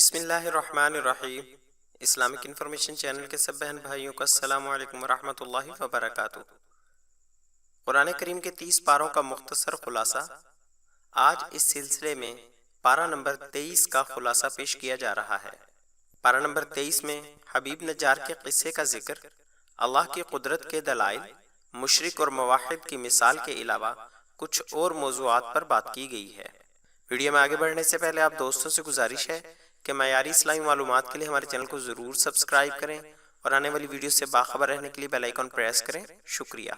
بسم اللہ الرحمن الرحیم۔ اسلامک انفارمیشن چینل کے سب بہن بھائیوں کا السلام علیکم ورحمۃ اللہ وبرکاتہ۔ قرآن کریم کے 30 پاروں کا مختصر خلاصہ۔ آج اس سلسلے میں پارہ نمبر 23 کا خلاصہ پیش کیا جا رہا ہے۔ پارہ نمبر 23 میں حبیب نجار کے قصے کا ذکر، اللہ کی قدرت کے دلائل، مشرک اور موحد کی مثال کے علاوہ کچھ اور موضوعات پر بات کی گئی ہے۔ ویڈیو میں آگے بڑھنے سے پہلے آپ دوستوں سے گزارش ہے کہ معیاری اسلامی معلومات کے لیے ہمارے چینل کو ضرور سبسکرائب کریں اور آنے والی ویڈیو سے باخبر رہنے کے لیے بیل آئیکن پریس کریں۔ شکریہ۔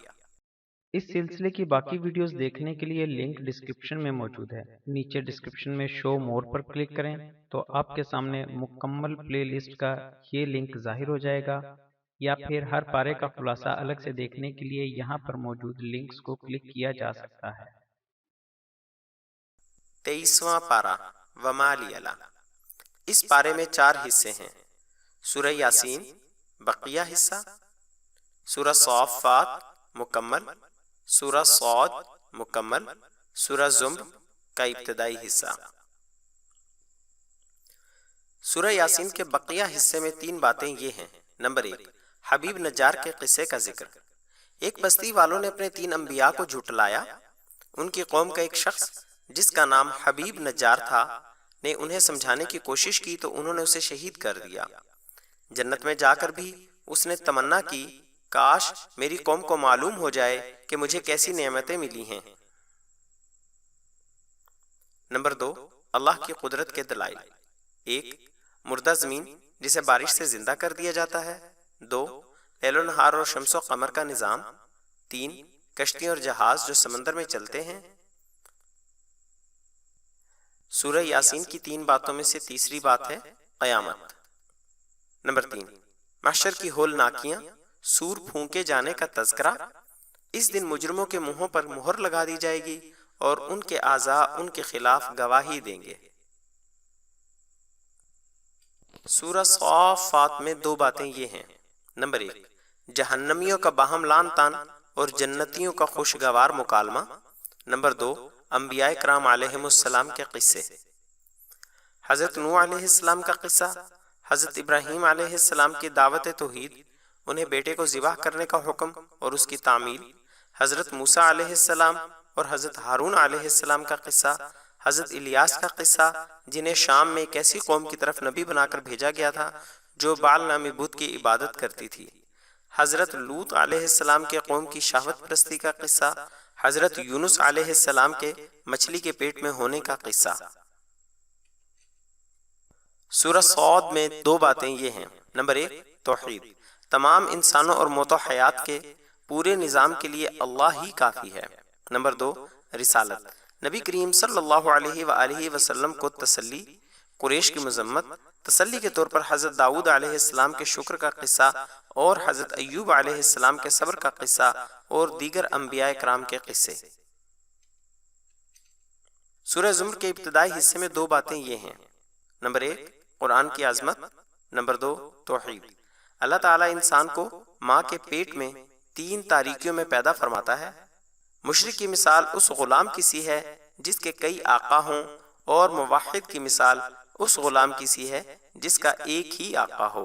اس سلسلے کی باقی ویڈیوز دیکھنے کے لیے لنک ڈسکرپشن میں موجود ہے۔ نیچے ڈسکرپشن میں شو مور پر کلک کریں تو آپ کے سامنے مکمل پلے لسٹ کا یہ لنک ظاہر ہو جائے گا، یا پھر ہر پارے کا خلاصہ الگ سے دیکھنے کے لیے یہاں پر موجود لنکس کو کلک کیا جا سکتا ہے۔ 23واں پارہ وما لیلا۔ اس پارے میں 4 حصے ہیں: سورہ یاسین بقیہ حصہ، سورہ صافات مکمل، سورہ صاد مکمل، سورہ زمر کا ابتدائی حصہ۔ سورہ یاسین کے بقیہ حصے میں 3 باتیں یہ ہیں۔ نمبر 1، حبیب نجار کے قصے کا ذکر۔ ایک بستی والوں نے اپنے 3 انبیاء کو جھٹلایا۔ ان کی قوم کا ایک شخص جس کا نام حبیب نجار تھا نے انہیں سمجھانے کی کوشش کی تو انہوں نے اسے شہید کر دیا۔ جنت میں جا کر بھی اس نے تمنا کی، کاش میری قوم کو معلوم ہو جائے کہ مجھے کیسی نعمتیں ملی ہیں۔ نمبر 2، اللہ کی قدرت کے دلائل۔ 1، مردہ زمین جسے بارش سے زندہ کر دیا جاتا ہے۔ 2، لیل و نہار اور شمس و قمر کا نظام۔ 3، کشتی اور جہاز جو سمندر میں چلتے ہیں۔ سورہ یاسین کی 3 باتوں میں سے تیسری بات ہے قیامت۔ نمبر 3، محشر کی ہولناکیاں، سور پھونکے جانے کا تذکرہ۔ اس دن مجرموں کے منہوں پر مہر لگا دی جائے گی اور ان کے اعضاء ان کے خلاف گواہی دیں گے۔ سورہ صافات میں 2 باتیں یہ ہیں۔ نمبر 1، جہنمیوں کا باہم لعن طعن اور جنتیوں کا خوشگوار مکالمہ۔ نمبر 2، انبیاء کرام علیہم السلام کے قصے۔ حضرت نوح علیہ السلام کا قصہ، حضرت ابراہیم علیہ السلام کی دعوت توحید، انہیں بیٹے کو ذبح کرنے کا حکم اور اس کی تعمیل۔ حضرت موسیٰ علیہ السلام اور حضرت ہارون علیہ السلام کا قصہ۔ حضرت الیاس کا قصہ جنہیں شام میں ایک ایسی قوم کی طرف نبی بنا کر بھیجا گیا تھا جو بال نامی بت کی عبادت کرتی تھی۔ حضرت لوط علیہ السلام کے قوم کی شہوت پرستی کا قصہ۔ حضرت یونس علیہ السلام کے مچھلی کے پیٹ میں ہونے کا قصہ۔ سورہ صاد میں 2 باتیں یہ ہیں۔ نمبر 1، توحید، تمام انسانوں اور موت و حیات کے پورے نظام کے لیے اللہ ہی کافی ہے۔ نمبر 2، رسالت، نبی کریم صلی اللہ علیہ وآلہ وسلم کو تسلی، قریش کی مذمت، تسلی کے طور پر حضرت داؤد علیہ السلام کے شکر کا قصہ اور حضرت ایوب علیہ السلام کے صبر کا قصہ اور دیگر انبیاء کرام کے قصے۔ سورہ زمر کے ابتدائی حصے میں 2 باتیں یہ ہیں۔ نمبر 1، قرآن کی عظمت۔ نمبر 2، توحید، اللہ تعالیٰ انسان کو ماں کے پیٹ میں 3 تاریکیوں میں پیدا فرماتا ہے۔ مشرک کی مثال اس غلام کی سی ہے جس کے کئی آقا ہوں، اور موحد کی مثال اس غلام کی سی ہے جس کا ایک ہی آقا ہو۔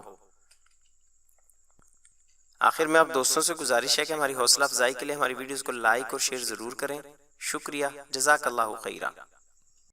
آخر میں آپ دوستوں سے گزارش ہے کہ ہماری حوصلہ افزائی کے لیے ہماری ویڈیوز کو لائک اور شیئر ضرور کریں۔ شکریہ، جزاک اللہ خیرہ۔